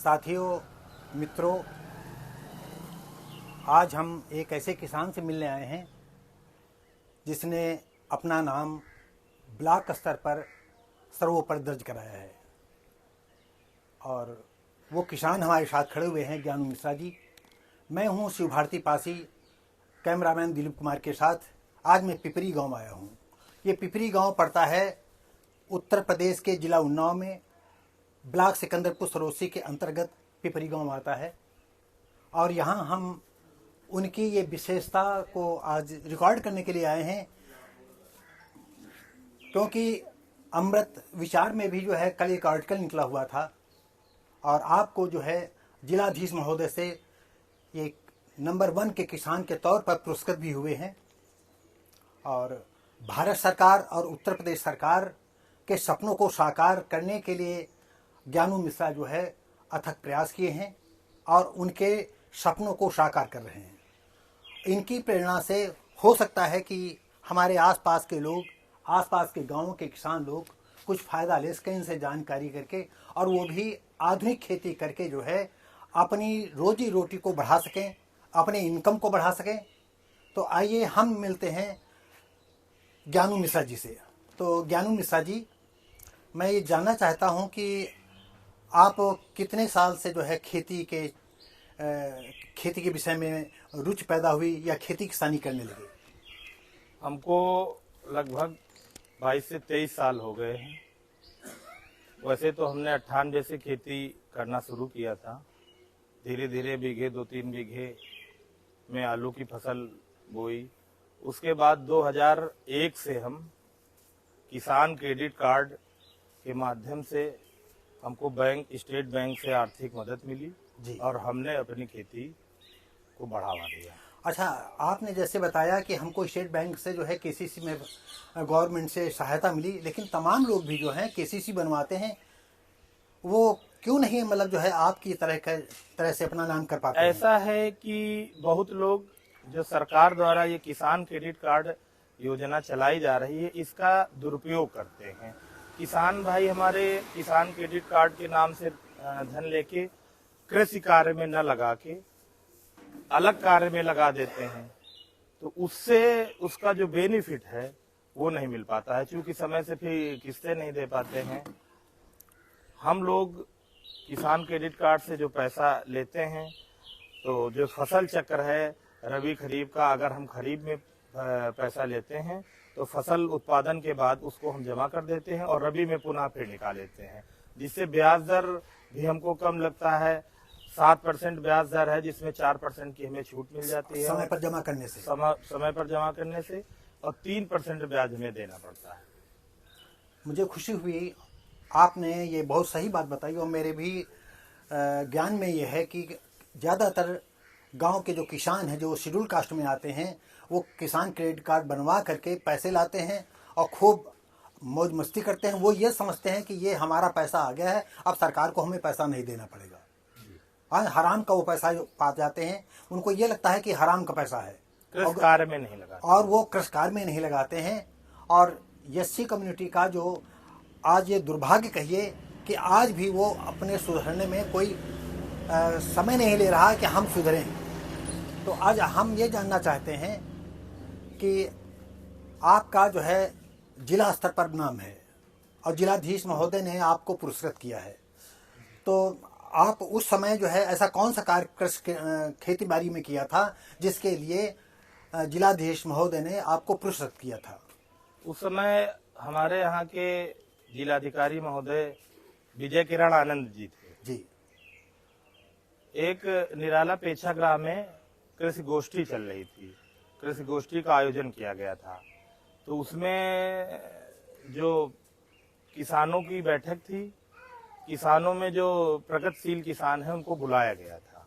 साथियों, मित्रों, आज हम एक ऐसे किसान से मिलने आए हैं जिसने अपना नाम ब्लॉक स्तर पर सर्वोपरि दर्ज कराया है। और वो किसान हमारे साथ खड़े हुए हैं, ज्ञानू मिश्रा जी। मैं हूँ शिव भारती पासी, कैमरामैन दिलीप कुमार के साथ। आज मैं पिपरी गांव आया हूँ। ये पिपरी गांव पड़ता है उत्तर प्रदेश के जिला उन्नाव में, ब्लॉक सिकंदरपुर सरोसी के अंतर्गत पिपरी गांव आता है। और यहाँ हम उनकी ये विशेषता को आज रिकॉर्ड करने के लिए आए हैं, क्योंकि अमृत विचार में भी जो है कल एक आर्टिकल निकला हुआ था और आपको जो है जिलाधीश महोदय से ये नंबर 1 के किसान के तौर पर पुरस्कृत भी हुए हैं। और भारत सरकार और उत्तर प्रदेश सरकार के सपनों को साकार करने के लिए ज्ञानू मिश्रा जो है अथक प्रयास किए हैं और उनके सपनों को साकार कर रहे हैं। इनकी प्रेरणा से हो सकता है कि हमारे आसपास के लोग, आसपास के गांवों के किसान लोग कुछ फ़ायदा ले सकें इनसे जानकारी करके, और वो भी आधुनिक खेती करके जो है अपनी रोजी रोटी को बढ़ा सकें, अपने इनकम को बढ़ा सकें। तो आइए हम मिलते हैं ज्ञानू मिश्रा जी से। तो ज्ञानू मिश्रा जी, मैं ये जानना चाहता हूँ कि आप कितने साल से जो है खेती के विषय में रुचि पैदा हुई या खेती किसानी करने लगे? हमको लगभग 22 से 23 साल हो गए हैं। वैसे तो हमने 98 से खेती करना शुरू किया था। धीरे धीरे बीघे 2-3 बीघे में आलू की फसल बोई। उसके बाद 2001 से हम किसान क्रेडिट कार्ड के माध्यम से हमको स्टेट बैंक से आर्थिक मदद मिली जी। और हमने अपनी खेती को बढ़ावा दिया। अच्छा, आपने जैसे बताया कि हमको स्टेट बैंक से जो है केसीसी में गवर्नमेंट से सहायता मिली, लेकिन तमाम लोग भी जो हैं केसीसी बनवाते हैं, वो क्यों नहीं मतलब जो है आपकी तरह से अपना नाम कर पाते हैं? ऐसा है कि बहुत लोग जो सरकार द्वारा ये किसान क्रेडिट कार्ड योजना चलाई जा रही है, इसका दुरुपयोग करते हैं। किसान भाई हमारे किसान क्रेडिट कार्ड के नाम से धन लेके कृषि कार्य में न लगा के अलग कार्य में लगा देते हैं, तो उससे उसका जो बेनिफिट है वो नहीं मिल पाता है, क्योंकि समय से फिर किस्तें नहीं दे पाते हैं। हम लोग किसान क्रेडिट कार्ड से जो पैसा लेते हैं, तो जो फसल चक्र है रबी खरीफ का, अगर हम खरीफ में पैसा लेते हैं तो फसल उत्पादन के बाद उसको हम जमा कर देते हैं और रबी में पुनः फिर निकाल लेते हैं, जिससे ब्याज दर भी हमको कम लगता है। 7% ब्याज दर है, जिसमें 4% की हमें छूट मिल जाती है समय पर जमा करने से। समय पर जमा करने से, और 3% ब्याज हमें देना पड़ता है। मुझे खुशी हुई, आपने ये बहुत सही बात बताई। और मेरे भी ज्ञान में ये है कि ज़्यादातर गांव के जो किसान हैं, जो शेड्यूल कास्ट में आते हैं, वो किसान क्रेडिट कार्ड बनवा करके पैसे लाते हैं और खूब मौज मस्ती करते हैं। वो ये समझते हैं कि ये हमारा पैसा आ गया है, अब सरकार को हमें पैसा नहीं देना पड़ेगा। हराम का वो पैसा पा जाते हैं, उनको ये लगता है कि हराम का पैसा है, कृषि कार्य में नहीं लगाते, और वो कृषि कार्य में नहीं लगाते हैं। और एससी कम्युनिटी का जो आज ये दुर्भाग्य कहिए कि आज भी वो अपने सुधरने में कोई समय नहीं ले रहा कि हम सुधरें। तो आज हम ये जानना चाहते हैं कि आपका जो है जिला स्तर पर नाम है और जिलाधीश महोदय ने आपको पुरस्कृत किया है, तो आप उस समय जो है ऐसा कौन सा कार्य खेती बाड़ी में किया था जिसके लिए जिलाधीश महोदय ने आपको पुरस्कृत किया था? उस समय हमारे यहाँ के जिलाधिकारी महोदय विजय किरण आनंद जी थे जी। एक निराला पेछाग्राम में कृषि गोष्ठी चल रही थी, कृषि गोष्ठी का आयोजन किया गया था। तो उसमें जो किसानों की बैठक थी, किसानों में जो प्रगतिशील किसान हैं उनको बुलाया गया था,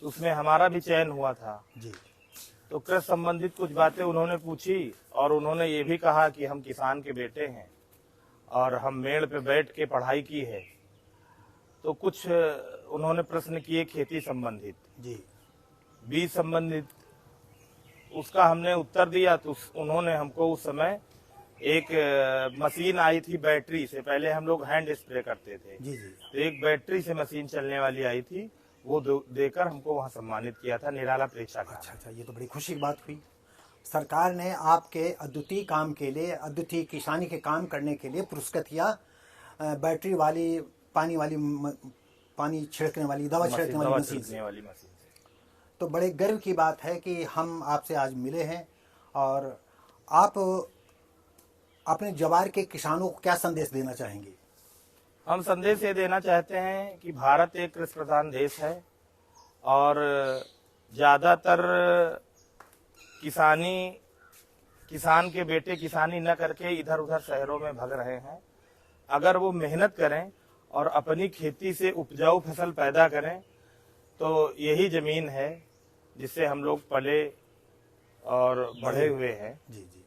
उसमें हमारा भी चयन हुआ था जी। तो कृषि संबंधित कुछ बातें उन्होंने पूछी और उन्होंने ये भी कहा कि हम किसान के बेटे हैं और हम मेड़ पे बैठ के पढ़ाई की है। तो कुछ उन्होंने प्रश्न किए खेती संबंधित जी, बीज संबंधित, उसका हमने उत्तर दिया। तो उन्होंने हमको उस समय एक मशीन आई थी बैटरी से, पहले हम लोग हैंड स्प्रे करते थे, जी जी। तो एक बैटरी से मशीन चलने वाली आई थी, वो देकर हमको वहाँ सम्मानित किया था निराला प्रेक्षागार। अच्छा अच्छा, ये तो बड़ी खुशी की बात हुई। सरकार ने आपके अद्वितीय काम के लिए, अद्वितीय किसानी के काम करने के लिए पुरस्कृत किया बैटरी वाली पानी छिड़कने वाली, दवा छिड़कने वाली मशीन से। तो बड़े गर्व की बात है कि हम आपसे आज मिले हैं, और आप अपने जवार के किसानों को क्या संदेश देना चाहेंगे? हम संदेश ये देना चाहते हैं कि भारत एक कृषि प्रधान देश है, और ज्यादातर किसान के बेटे किसानी न करके इधर उधर शहरों में भाग रहे हैं। अगर वो मेहनत करें और अपनी खेती से उपजाऊ फसल पैदा करें, तो यही जमीन है जिससे हम लोग पले और बढ़े हुए हैं। जी जी।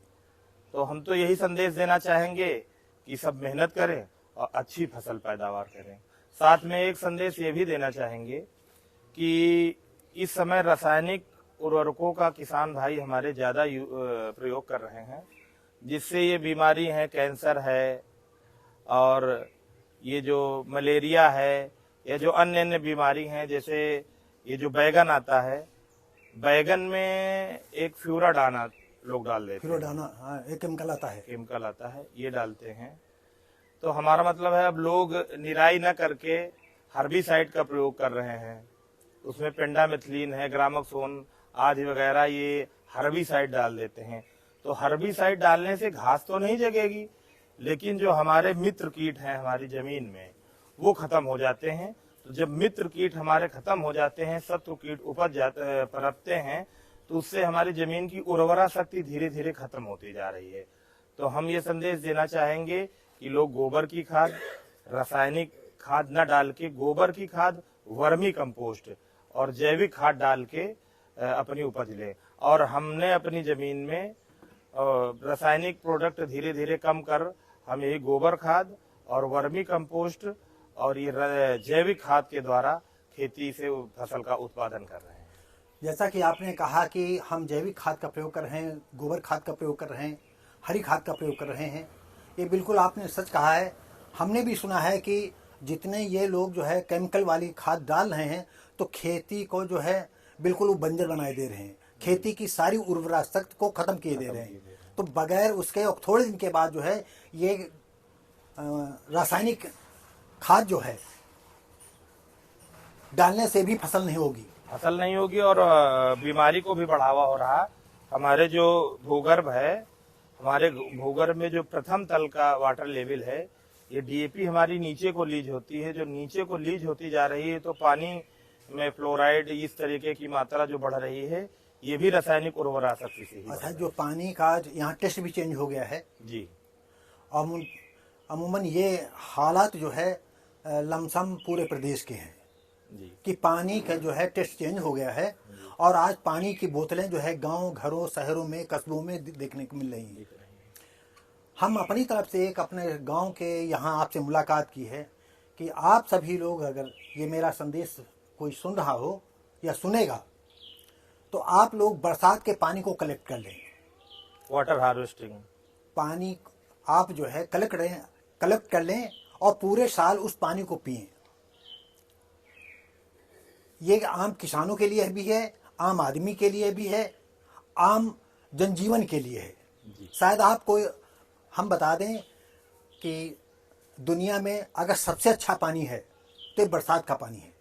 तो हम तो यही संदेश देना चाहेंगे कि सब मेहनत करें और अच्छी फसल पैदावार करें। साथ में एक संदेश ये भी देना चाहेंगे कि इस समय रासायनिक उर्वरकों का किसान भाई हमारे ज्यादा प्रयोग कर रहे हैं, जिससे ये बीमारी है, कैंसर है, और ये जो मलेरिया है, या जो अन्य अन्य बीमारी हैं, जैसे ये जो बैगन आता है, बैगन में एक फ्यूराडाना लोग डाल देते हैं। फ्यूराडाना, हाँ, एक केमिकल आता है, ये डालते हैं। तो हमारा मतलब है अब लोग निराई न करके हर्बिसाइड का प्रयोग कर रहे हैं, उसमें पेंडामिथिलीन है, ग्रामोक्सोन आदि वगैरह, ये हर्बिसाइड डाल देते हैं। तो हर्बिसाइड डालने से घास तो नहीं जगेगी, लेकिन जो हमारे मित्र कीट हैं हमारी जमीन में, वो खत्म हो जाते हैं। तो जब मित्र कीट हमारे खत्म हो जाते हैं, शत्रु कीट पनपते हैं, तो उससे हमारी जमीन की उर्वरा शक्ति धीरे धीरे खत्म होती जा रही है। तो हम ये संदेश देना चाहेंगे कि लोग गोबर की खाद, रासायनिक खाद न डाल के गोबर की खाद, वर्मी कंपोस्ट और जैविक खाद डाल के अपनी उपज लें। और हमने अपनी जमीन में रासायनिक प्रोडक्ट धीरे धीरे कम कर हम यही गोबर खाद और वर्मी कंपोस्ट और ये जैविक खाद के द्वारा खेती से फसल का उत्पादन कर रहे हैं। जैसा कि आपने कहा कि हम जैविक खाद का प्रयोग कर रहे हैं, गोबर खाद का प्रयोग कर रहे हैं, हरी खाद का प्रयोग कर रहे हैं, ये बिल्कुल आपने सच कहा है। हमने भी सुना है कि जितने ये लोग जो है केमिकल वाली खाद डाल रहे हैं, तो खेती को जो है बिल्कुल वो बंजर बनाए दे रहे हैं, खेती की सारी उर्वरा शक्ति को खत्म किए दे रहे हैं। तो बगैर उसके थोड़े दिन के बाद जो है ये रासायनिक खाद जो है डालने से भी फसल नहीं होगी और बीमारी को भी बढ़ावा हो रहा। हमारे जो भूगर्भ है, हमारे भूगर्भ में जो प्रथम तल का वाटर लेवल है, ये डीएपी हमारी नीचे को लीज होती है, जो नीचे को लीज होती जा रही है, तो पानी में फ्लोराइड इस तरीके की मात्रा जो बढ़ रही है, ये भी रासायनिक उर्वरा शक्ति से ही। अच्छा, जो पानी का यहाँ टेस्ट भी चेंज हो गया है जी। अमूमन ये हालात जो है लमसम पूरे प्रदेश के हैं जी, कि पानी का जो है टेस्ट चेंज हो गया है, और आज पानी की बोतलें जो है गांव, घरों, शहरों में, कस्बों में देखने को मिल रही हैं। हम अपनी तरफ से एक अपने गांव के यहाँ आपसे मुलाकात की है कि आप सभी लोग अगर ये मेरा संदेश कोई सुन रहा हो या सुनेगा, तो आप लोग बरसात के पानी को कलेक्ट कर लें, वाटर हार्वेस्टिंग पानी आप जो है कलेक्ट कर लें और पूरे साल उस पानी को पिएं। ये आम किसानों के लिए भी है, आम आदमी के लिए भी है, आम जनजीवन के लिए है। शायद आपको हम बता दें कि दुनिया में अगर सबसे अच्छा पानी है तो बरसात का पानी है,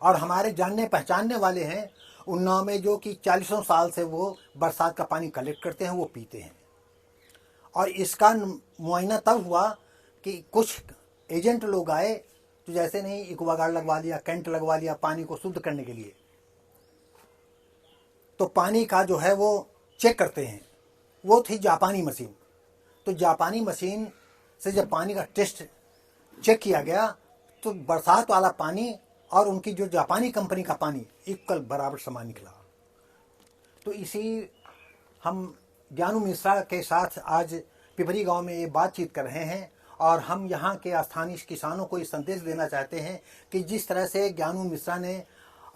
और हमारे जानने पहचानने वाले हैं उन्नाव में जो कि 40 साल से वो बरसात का पानी कलेक्ट करते हैं, वो पीते हैं। और इसका मुआयना तब हुआ कि कुछ एजेंट लोग आए, तो जैसे नहीं एक्वागार्ड लगवा लिया, कैंट लगवा लिया पानी को शुद्ध करने के लिए, तो पानी का जो है वो चेक करते हैं। वो थी जापानी मशीन। तो जापानी मशीन से जब पानी का टेस्ट चेक किया गया, तो बरसात वाला पानी और उनकी जो जापानी कंपनी का पानी इक्वल बराबर समान निकला। तो इसी हम ज्ञानू मिश्रा के साथ आज पिपरी गांव में ये बातचीत कर रहे हैं, और हम यहाँ के स्थानीय किसानों को ये संदेश देना चाहते हैं कि जिस तरह से ज्ञानू मिश्रा ने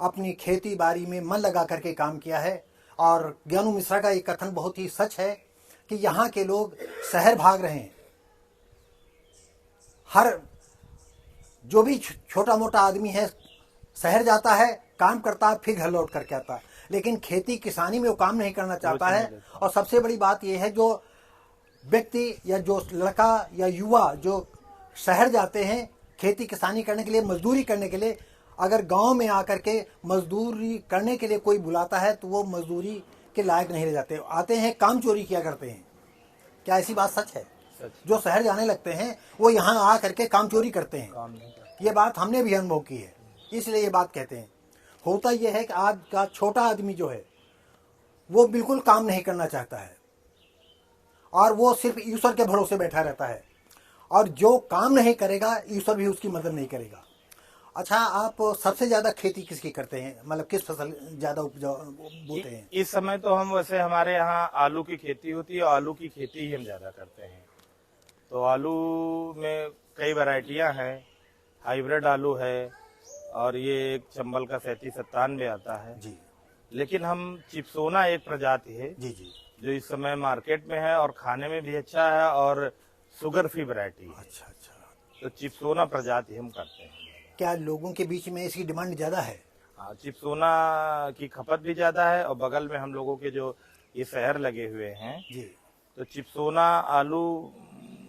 अपनी खेती बाड़ी में मन लगा करके काम किया है, और ज्ञानू मिश्रा का ये कथन बहुत ही सच है कि यहाँ के लोग शहर भाग रहे हैं। हर जो भी छोटा मोटा आदमी है शहर जाता है, काम करता है, फिर घर लौट करके आता है, लेकिन खेती किसानी में वो काम नहीं करना चाहता है। और सबसे बड़ी बात यह है, जो व्यक्ति या जो लड़का या युवा जो शहर जाते हैं खेती किसानी करने के लिए, मजदूरी करने के लिए, अगर गांव में आकर के मजदूरी करने के लिए कोई बुलाता है तो वो मजदूरी के लायक नहीं रह जाते, आते हैं काम चोरी किया करते हैं। क्या ऐसी बात सच है? जो शहर जाने लगते हैं वो यहाँ आ करके काम चोरी करते हैं। ये बात हमने भी अनुभव की है, इसलिए ये बात कहते हैं। होता यह है कि आज का छोटा आदमी जो है वो बिल्कुल काम नहीं करना चाहता है और वो सिर्फ ईश्वर के भरोसे बैठा रहता है, और जो काम नहीं करेगा ईश्वर भी उसकी मदद नहीं करेगा। अच्छा, आप सबसे ज्यादा खेती किसकी करते हैं? मतलब किस फसल ज्यादा बोते हैं? इस समय तो हम वैसे हमारे यहाँ आलू की खेती होती है, आलू की खेती ही हम ज्यादा करते हैं। तो आलू में कई वैरायटियां हैं, हाइब्रिड आलू है और ये एक चंबल का 3797 आता है जी। लेकिन हम चिप्सोना एक प्रजाति है जी जी, जो इस समय मार्केट में है और खाने में भी अच्छा है और शुगर फ्री वैरायटी है। अच्छा अच्छा। तो चिप्सोना प्रजाति हम करते हैं। क्या लोगों के बीच में इसकी डिमांड ज्यादा है? हाँ, चिप्सोना की खपत भी ज्यादा है और बगल में हम लोगों के जो ये शहर लगे हुए हैं जी, तो चिप्सोना आलू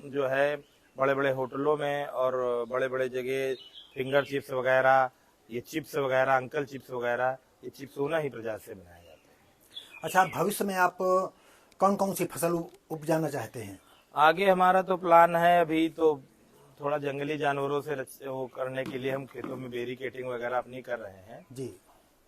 जो है बड़े बड़े होटलों में और बड़े बड़े जगह फिंगर चिप्स वगैरह, ये चिप्स वगैरह, अंकल चिप्स वगैरह, ये चिप्सोना ही प्रजाति से बनाए जाते हैं। अच्छा, भविष्य में आप कौन कौन सी फसल उपजाना चाहते हैं? आगे हमारा तो प्लान है, अभी तो थोड़ा जंगली जानवरों से वो करने के लिए हम खेतों में बैरिकेडिंग वगैरह अपनी कर रहे हैं जी।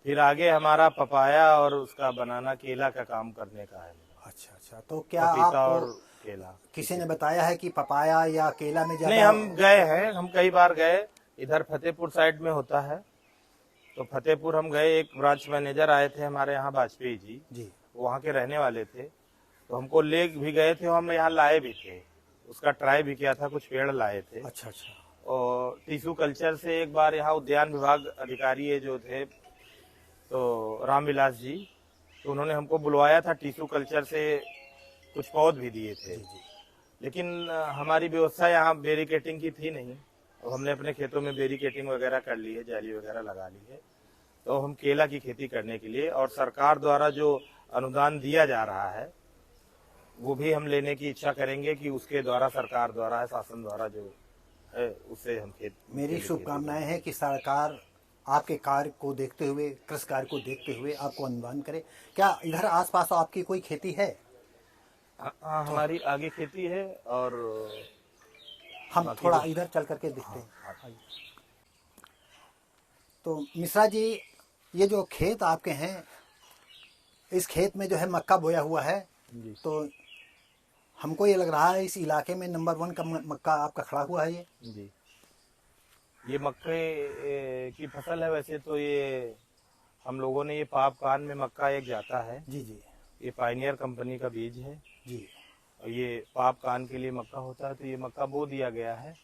फिर आगे हमारा पपाया और उसका बनाना, केला का काम करने का है। अच्छा अच्छा, तो क्या पपीता और आप केला किसी ने बताया है कि पपाया या केला में नहीं, ज्यादा? हम गए हैं, हम कई बार गए, इधर फतेहपुर साइड में होता है तो फतेहपुर हम गए, एक ब्रांच मैनेजर आए थे हमारे यहाँ, वाजपेयी जी जी वहाँ के रहने वाले थे, तो हमको ले भी गए थे, हम यहाँ लाए भी थे, उसका ट्राई भी किया था, कुछ पेड़ लाए थे। अच्छा अच्छा। और टिश्यू कल्चर से एक बार यहाँ उद्यान विभाग अधिकारी जो थे तो रामविलास जी, तो उन्होंने हमको बुलवाया था, टिश्यू कल्चर से कुछ पौध भी दिए थे। लेकिन हमारी व्यवस्था यहाँ बैरिकेडिंग की थी नहीं, और हमने अपने खेतों में बैरिकेडिंग वगैरह कर ली है, जाली वगैरह लगा ली है। तो हम केला की खेती करने के लिए और सरकार द्वारा जो अनुदान दिया जा रहा है वो भी हम लेने की इच्छा करेंगे कि उसके द्वारा, सरकार द्वारा, शासन द्वारा जो है उससे हम मेरी शुभकामनाएं हैं कि सरकार आपके कार्य को देखते हुए, कृषि कार्य को देखते हुए आपको अनुदान करे। क्या इधर आसपास आपकी कोई खेती है? हाँ, हमारी आगे खेती है और हम थोड़ा इधर चल करके देखते हैं। तो मिश्रा जी, ये जो खेत आपके हैं, इस खेत में जो है मक्का बोया हुआ है, तो हमको ये लग रहा है इस इलाके में नंबर 1 का मक्का आपका खड़ा हुआ है। ये मक्के की फसल है। वैसे तो ये हम लोगों ने ये पाप कान में मक्का एक जाता है जी जी, ये पायनियर कंपनी का बीज है जी। और ये पाप कान के लिए मक्का होता है, तो ये मक्का बो दिया गया है।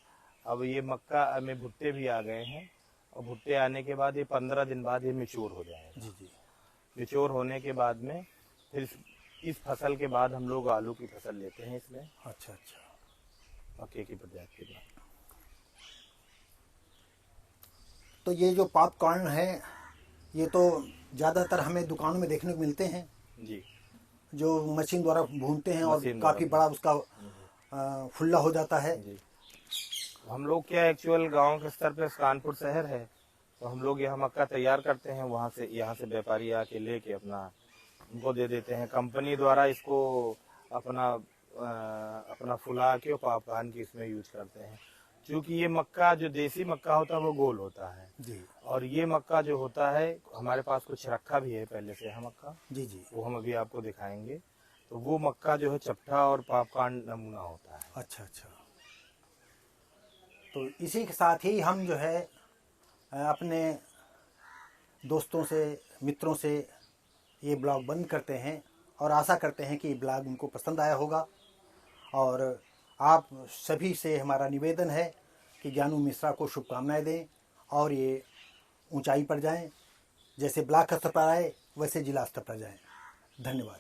अब ये मक्का में भुट्टे भी आ गए हैं और भुट्टे आने के बाद ये 15 दिन बाद ये मैच्योर हो जाएगा। जी जी। मैच्योर होने के बाद में फिर इस फसल के बाद हम लोग आलू की फसल लेते हैं इसमें। अच्छा अच्छा। मक्के की प्रजाति के बाद तो ये जो पॉपकॉर्न है, ये तो ज़्यादातर हमें दुकानों में देखने को मिलते हैं जी, जो मशीन द्वारा भूनते हैं और मशीन काफ़ी बड़ा उसका फुल्ला हो जाता है। जी। हम लोग क्या एक्चुअल गांव के स्तर पे कानपुर शहर है, तो हम लोग यहाँ मक्का तैयार करते हैं, वहाँ से यहाँ से व्यापारी आके लेके अपना उनको दे देते हैं। कंपनी द्वारा इसको अपना फुला के और पापकान की इसमें यूज करते हैं। क्योंकि ये मक्का जो देसी मक्का होता है वो गोल होता है जी, और ये मक्का जो होता है, हमारे पास कुछ रखा भी है पहले से है मक्का, जी जी, वो हम अभी आपको दिखाएंगे। तो वो मक्का जो है चपटा और पापकान नमूना होता है। अच्छा अच्छा। तो इसी के साथ ही हम जो है अपने दोस्तों से, मित्रों से ये ब्लॉग बंद करते हैं और आशा करते हैं कि ये ब्लॉग उनको पसंद आया होगा। और आप सभी से हमारा निवेदन है कि ज्ञानू मिश्रा को शुभकामनाएं दें और ये ऊंचाई पर जाएं, जैसे ब्लॉक स्तर पर आए वैसे जिला स्तर पर जाएं। धन्यवाद।